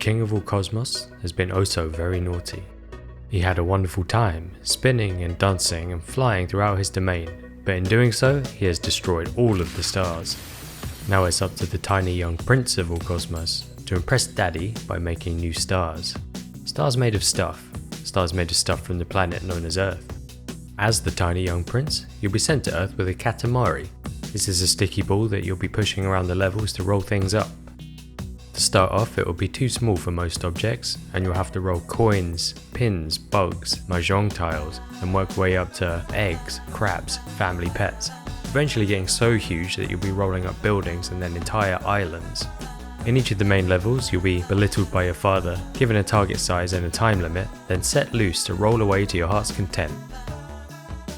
king of all cosmos has been oh so very naughty. He had a wonderful time, spinning and dancing and flying throughout his domain, but in doing so, he has destroyed all of the stars. Now it's up to the tiny young prince of all cosmos to impress daddy by making new stars. Stars made of stuff from the planet known as Earth. As the tiny young prince, you'll be sent to Earth with a Katamari. This is a sticky ball that you'll be pushing around the levels to roll things up. To start off, it will be too small for most objects, and you'll have to roll coins, pins, bugs, mahjong tiles, and work your way up to eggs, crabs, family pets, eventually getting so huge that you'll be rolling up buildings and then entire islands. In each of the main levels, you'll be belittled by your father, given a target size and a time limit, then set loose to roll away to your heart's content.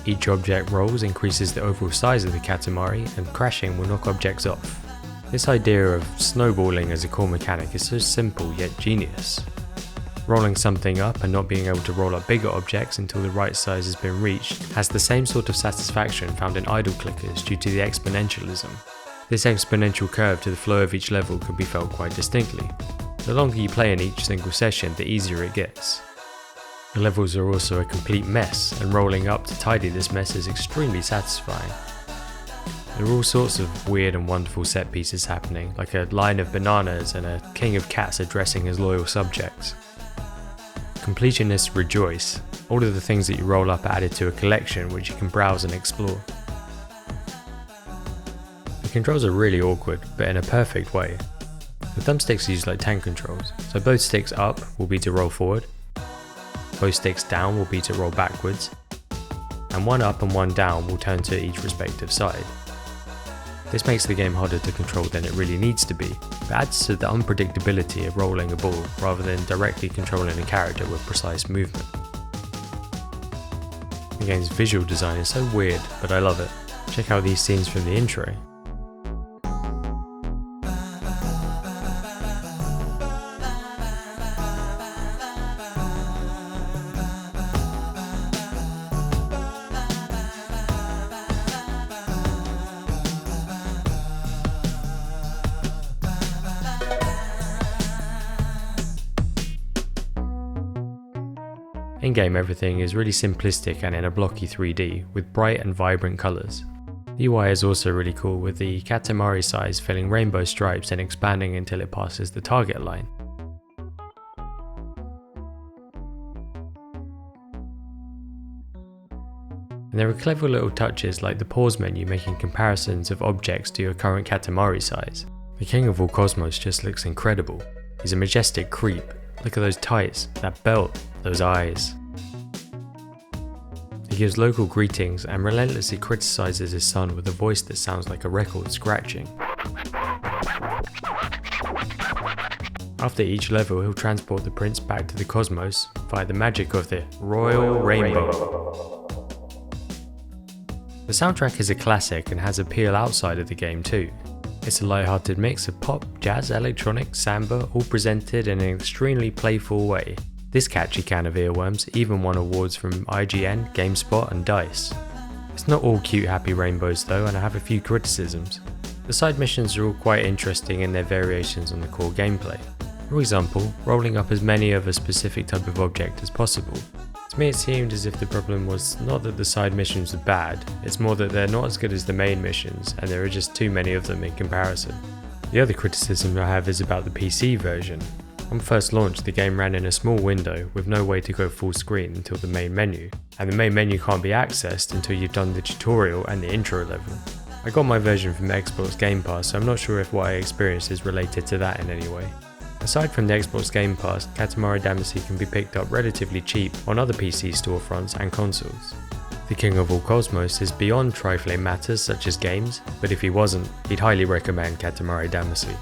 Each object rolls increases the overall size of the Katamari, and crashing will knock objects off. This idea of snowballing as a core mechanic is so simple yet genius. Rolling something up and not being able to roll up bigger objects until the right size has been reached has the same sort of satisfaction found in idle clickers due to the exponentialism. This exponential curve to the flow of each level can be felt quite distinctly. The longer you play in each single session, the easier it gets. The levels are also a complete mess, and rolling up to tidy this mess is extremely satisfying. There are all sorts of weird and wonderful set pieces happening, like a line of bananas and a king of cats addressing his loyal subjects. Completionists rejoice. All of the things that you roll up are added to a collection which you can browse and explore. The controls are really awkward, but in a perfect way. The thumbsticks are used like tank controls, so both sticks up will be to roll forward, both sticks down will be to roll backwards, and one up and one down will turn to each respective side. This makes the game harder to control than it really needs to be, but adds to the unpredictability of rolling a ball rather than directly controlling a character with precise movement. The game's visual design is so weird, but I love it. Check out these scenes from the intro. In-game everything is really simplistic and in a blocky 3D, with bright and vibrant colours. The UI is also really cool, with the Katamari size filling rainbow stripes and expanding until it passes the target line. And there are clever little touches like the pause menu making comparisons of objects to your current Katamari size. The king of all cosmos just looks incredible. He's a majestic creep. Look at those tights, that belt, those eyes. He gives local greetings and relentlessly criticizes his son with a voice that sounds like a record scratching. After each level, he'll transport the prince back to the cosmos via the magic of the Royal Rainbow. The soundtrack is a classic and has appeal outside of the game too. It's a light-hearted mix of pop, jazz, electronic, samba, all presented in an extremely playful way. This catchy can of earworms even won awards from IGN, GameSpot and DICE. It's not all cute happy rainbows though, and I have a few criticisms. The side missions are all quite interesting in their variations on the core gameplay. For example, rolling up as many of a specific type of object as possible. To me it seemed as if the problem was not that the side missions are bad, it's more that they're not as good as the main missions and there are just too many of them in comparison. The other criticism I have is about the PC version. On first launch, the game ran in a small window with no way to go full screen until the main menu, and the main menu can't be accessed until you've done the tutorial and the intro level. I got my version from Xbox Game Pass, so I'm not sure if what I experienced is related to that in any way. Aside from the Xbox Game Pass, Katamari Damacy can be picked up relatively cheap on other PC storefronts and consoles. The king of all cosmos is beyond trifling matters such as games, but if he wasn't, he'd highly recommend Katamari Damacy.